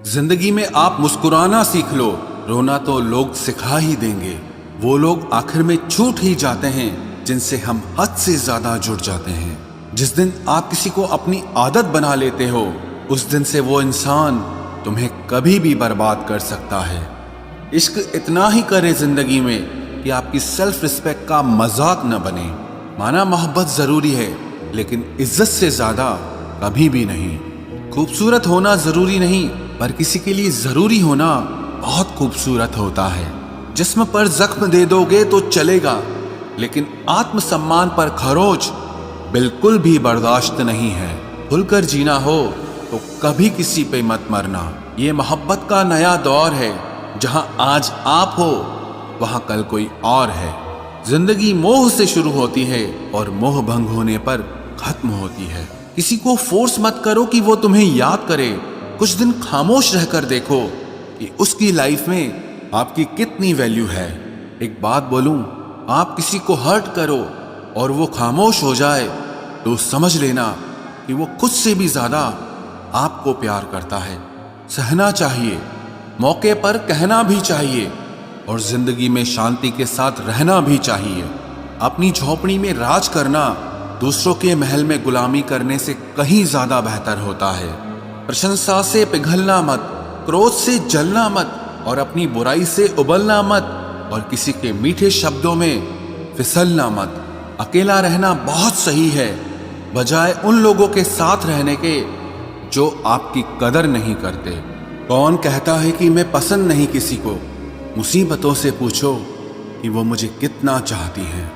जिंदगी में आप मुस्कुराना सीख लो, रोना तो लोग सिखा ही देंगे। वो लोग आखिर में छूट ही जाते हैं जिनसे हम हद से ज्यादा जुड़ जाते हैं। जिस दिन आप किसी को अपनी आदत बना लेते हो, उस दिन से वो इंसान तुम्हें कभी भी बर्बाद कर सकता है। इश्क इतना ही करे जिंदगी में कि आपकी सेल्फ रिस्पेक्ट का मजाक न बने। माना मोहब्बत जरूरी है, लेकिन इज्जत से ज्यादा कभी भी नहीं। खूबसूरत होना जरूरी नहीं, पर किसी के लिए जरूरी होना बहुत खूबसूरत होता है। जिस्म पर जख्म दे दोगे तो चलेगा, लेकिन आत्मसम्मान पर खरोच बिल्कुल भी बर्दाश्त नहीं है। खुलकर जीना हो तो कभी किसी पे मत मरना। ये मोहब्बत का नया दौर है, जहां आज आप हो वहां कल कोई और है। जिंदगी मोह से शुरू होती है और मोह भंग होने पर खत्म होती है। किसी को फोर्स मत करो कि वो तुम्हें याद करे। कुछ दिन खामोश रहकर देखो कि उसकी लाइफ में आपकी कितनी वैल्यू है। एक बात बोलूं, आप किसी को हर्ट करो और वो खामोश हो जाए तो समझ लेना कि वो खुद से भी ज्यादा आपको प्यार करता है। सहना चाहिए, मौके पर कहना भी चाहिए, और जिंदगी में शांति के साथ रहना भी चाहिए। अपनी झोपड़ी में राज करना दूसरों के महल में गुलामी करने से कहीं ज्यादा बेहतर होता है। प्रशंसा से पिघलना मत, क्रोध से जलना मत, और अपनी बुराई से उबलना मत, और किसी के मीठे शब्दों में फिसलना मत। अकेला रहना बहुत सही है, बजाय उन लोगों के साथ रहने के जो आपकी कदर नहीं करते। कौन कहता है कि मैं पसंद नहीं किसी को? मुसीबतों से पूछो कि वो मुझे कितना चाहती हैं।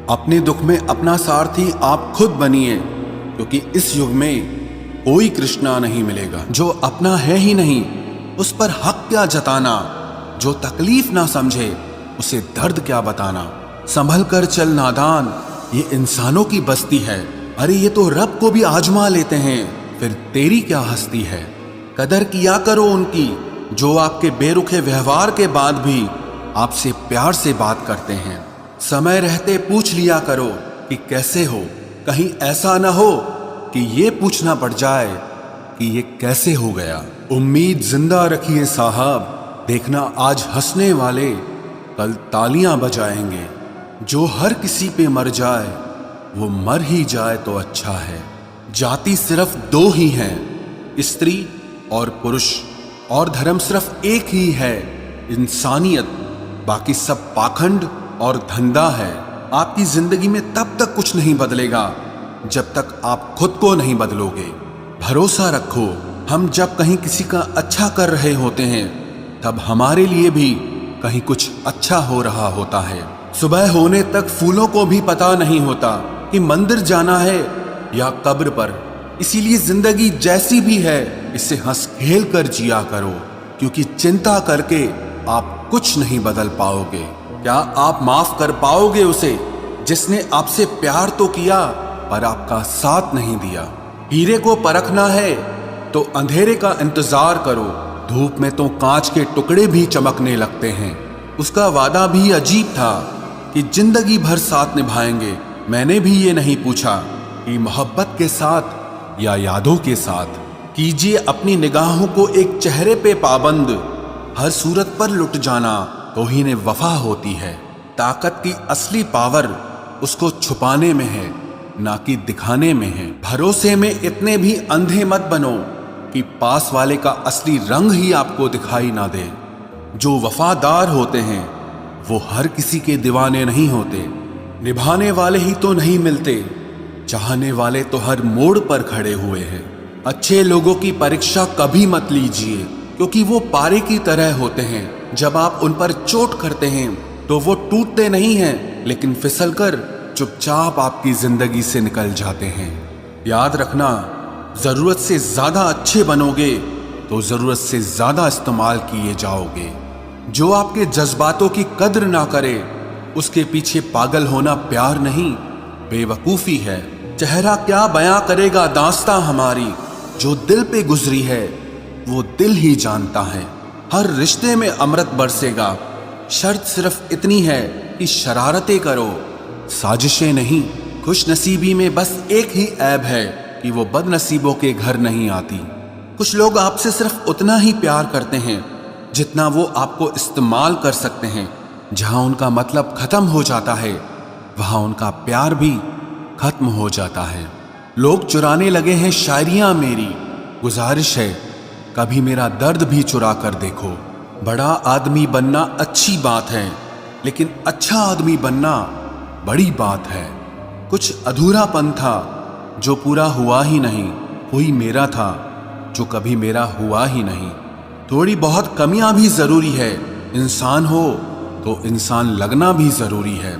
अपने दुख में अपना सारथी आप खुद बनिए, क्योंकि इस युग में कोई कृष्णा नहीं मिलेगा। जो अपना है ही नहीं, उस पर हक क्या जताना? जो तकलीफ ना समझे, उसे दर्द क्या बताना? संभल कर चल नादान, ये इंसानों की बस्ती है। अरे ये तो रब को भी आजमा लेते हैं, फिर तेरी क्या हस्ती है? कदर किया करो उनकी जो आपके बेरुखे व्यवहार के बाद भी आपसे प्यार से बात करते हैं। समय रहते पूछ लिया करो कि कैसे हो, कहीं ऐसा ना हो कि ये पूछना पड़ जाए कि ये कैसे हो गया। उम्मीद जिंदा रखिए साहब, देखना आज हंसने वाले कल तालियां बजाएंगे। जो हर किसी पे मर जाए वो मर ही जाए तो अच्छा है। जाति सिर्फ दो ही हैं, स्त्री और पुरुष, और धर्म सिर्फ एक ही है, इंसानियत। बाकी सब पाखंड और धंधा है। आपकी जिंदगी में तब तक कुछ नहीं बदलेगा जब तक आप खुद को नहीं बदलोगे। भरोसा रखो, हम जब कहीं किसी का अच्छा कर रहे होते हैं, तब हमारे लिए भी कहीं कुछ अच्छा हो रहा होता है। सुबह होने तक फूलों को भी पता नहीं होता कि मंदिर जाना है या कब्र पर। इसीलिए जिंदगी जैसी भी है, इसे हंस खेल कर जिया करो, क्योंकि चिंता करके आप कुछ नहीं बदल पाओगे। क्या आप माफ कर पाओगे उसे जिसने आपसे प्यार तो किया पर आपका साथ नहीं दिया? हीरे को परखना है तो अंधेरे का इंतजार करो, धूप में तो कांच के टुकड़े भी चमकने लगते हैं। उसका वादा भी अजीब था कि जिंदगी भर साथ निभाएंगे। मैंने भी ये नहीं पूछा कि मोहब्बत के साथ या यादों के साथ। कीजिए अपनी निगाहों को एक चेहरे पे पाबंद, हर सूरत पर लुट जाना तौहीन वफा होती है। ताकत की असली पावर उसको छुपाने में है, ना कि दिखाने में है। भरोसे में इतने भी अंधे मत बनो कि पास वाले का असली रंग ही आपको दिखाई ना दे। जो वफादार होते हैं वो हर किसी के दीवाने नहीं होते। निभाने वाले ही तो नहीं मिलते, चाहने वाले तो हर मोड़ पर खड़े हुए हैं। अच्छे लोगों की परीक्षा कभी मत लीजिए, क्योंकि वो पारे की तरह होते हैं। जब आप उन पर चोट करते हैं तो वो टूटते नहीं हैं, लेकिन फिसलकर चुपचाप आपकी जिंदगी से निकल जाते हैं। याद रखना, जरूरत से ज्यादा अच्छे बनोगे तो जरूरत से ज्यादा इस्तेमाल किए जाओगे। जो आपके जज्बातों की कद्र ना करे, उसके पीछे पागल होना प्यार नहीं, बेवकूफी है। चेहरा क्या बयां करेगा दास्तां हमारी, जो दिल पे गुजरी है वो दिल ही जानता है। हर रिश्ते में अमृत बरसेगा, शर्त सिर्फ इतनी है कि शरारतें करो, साजिशें नहीं। खुश नसीबी में बस एक ही ऐब है कि वो बदनसीबों के घर नहीं आती। कुछ लोग आपसे सिर्फ उतना ही प्यार करते हैं जितना वो आपको इस्तेमाल कर सकते हैं। जहां उनका मतलब खत्म हो जाता है वहां उनका प्यार भी खत्म हो जाता है। लोग चुराने लगे हैं शायरियां मेरी, गुजारिश है कभी मेरा दर्द भी चुरा कर देखो। बड़ा आदमी बनना अच्छी बात है, लेकिन अच्छा आदमी बनना बड़ी बात है। कुछ अधूरापन था जो पूरा हुआ ही नहीं, कोई मेरा था जो कभी मेरा हुआ ही नहीं। थोड़ी बहुत कमियां भी जरूरी है, इंसान हो तो इंसान लगना भी जरूरी है।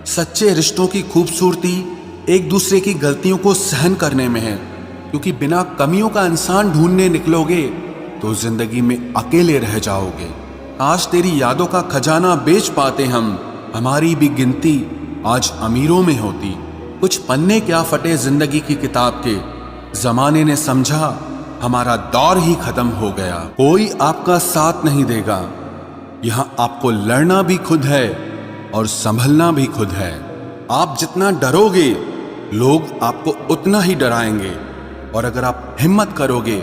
सच्चे रिश्तों की खूबसूरती एक दूसरे की गलतियों को सहन करने में है, क्योंकि बिना कमियों का इंसान ढूंढने निकलोगे तो जिंदगी में अकेले रह जाओगे। आज तेरी यादों का खजाना बेच पाते हम, हमारी भी गिनती आज अमीरों में होती। कुछ पन्ने क्या फटे जिंदगी की किताब के, जमाने ने समझा हमारा दौर ही खत्म हो गया। कोई आपका साथ नहीं देगा, यहां आपको लड़ना भी खुद है और संभलना भी खुद है। आप जितना डरोगे लोग आपको उतना ही डराएंगे, और अगर आप हिम्मत करोगे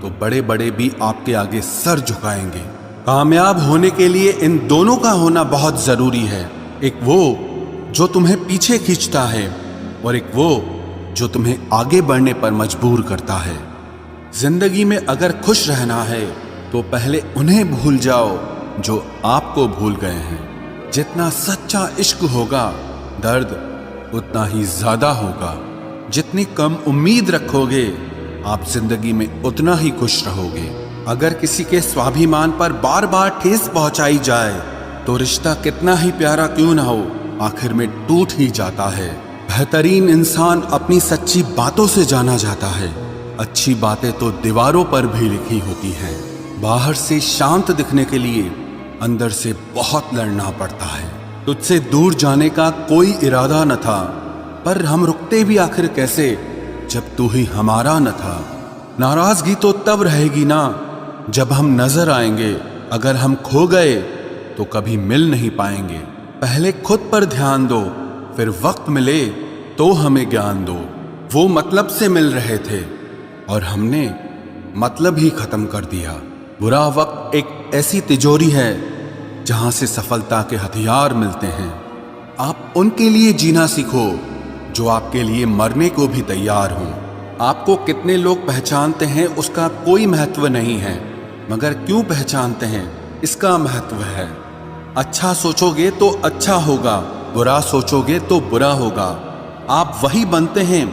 तो बड़े बड़े भी आपके आगे सर झुकाएंगे। कामयाब होने के लिए इन दोनों का होना बहुत जरूरी है। एक वो जो तुम्हें पीछे खींचता है और एक वो जो तुम्हें आगे बढ़ने पर मजबूर करता है। जिंदगी में अगर खुश रहना है तो पहले उन्हें भूल जाओ जो आपको भूल गए हैं। जितना सच्चा इश्क होगा दर्द उतना ही ज्यादा होगा। जितनी कम उम्मीद रखोगे आप जिंदगी में उतना ही खुश रहोगे। अगर किसी के स्वाभिमान पर बार बार ठेस पहुंचाई जाए तो रिश्ता कितना ही प्यारा क्यों ना हो आखिर में टूट ही जाता है। बेहतरीन इंसान अपनी सच्ची बातों से जाना जाता है। अच्छी बातें तो दीवारों पर भी लिखी होती हैं। बाहर से शांत दिखने के लिए अंदर से बहुत लड़ना पड़ता है। तुझसे दूर जाने का कोई इरादा न था, पर हम रुकते भी आखिर कैसे जब तू ही हमारा न था। नाराजगी तो तब रहेगी ना जब हम नजर आएंगे, अगर हम खो गए तो कभी मिल नहीं पाएंगे। पहले खुद पर ध्यान दो, फिर वक्त मिले तो हमें ज्ञान दो। वो मतलब से मिल रहे थे और हमने मतलब ही खत्म कर दिया। बुरा वक्त एक ऐसी तिजोरी है जहां से सफलता के हथियार मिलते हैं। आप उनके लिए जीना सीखो जो आपके लिए मरने को भी तैयार हों। आपको कितने लोग पहचानते हैं उसका कोई महत्व नहीं है, मगर क्यों पहचानते हैं इसका महत्व है। अच्छा सोचोगे तो अच्छा होगा, बुरा सोचोगे तो बुरा होगा। आप वही बनते हैं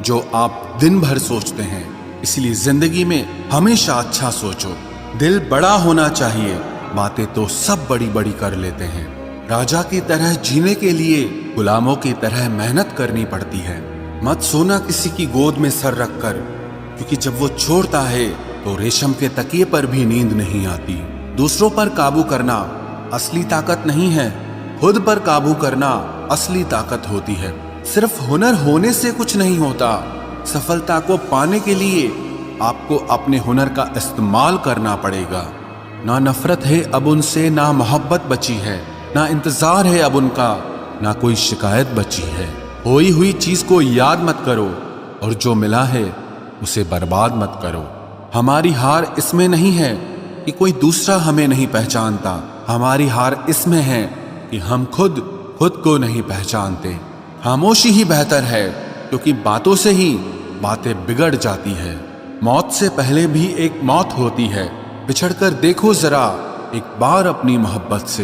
जो आप दिन भर सोचते हैं। इसलिए जिंदगी में हमेशा अच्छा सोचो। दिल बड़ा होना चाहिए, बातें तो सब बड़ी बड़ी कर लेते हैं। राजा की तरह जीने के लिए गुलामों की तरह मेहनत करनी पड़ती है। मत सोना किसी की गोद में सर रखकर, क्योंकि जब वो छोड़ता है तो रेशम के तकिए पर भी नींद नहीं आती। दूसरों पर काबू करना असली ताकत नहीं है, खुद पर काबू करना असली ताकत होती है। सिर्फ हुनर होने से कुछ नहीं होता, सफलता को पाने के लिए आपको अपने हुनर का इस्तेमाल करना पड़ेगा। ना नफरत है अब उनसे, ना मोहब्बत बची है, ना इंतजार है अब उनका, ना कोई शिकायत बची है। खोई हुई चीज को याद मत करो और जो मिला है उसे बर्बाद मत करो। हमारी हार इसमें नहीं है कि कोई दूसरा हमें नहीं पहचानता, हमारी हार इसमें है कि हम खुद को नहीं पहचानते। खामोशी ही बेहतर है, क्योंकि बातों से ही बातें बिगड़ जाती है। मौत से पहले भी एक मौत होती है, बिछड़कर देखो जरा एक बार अपनी मोहब्बत से।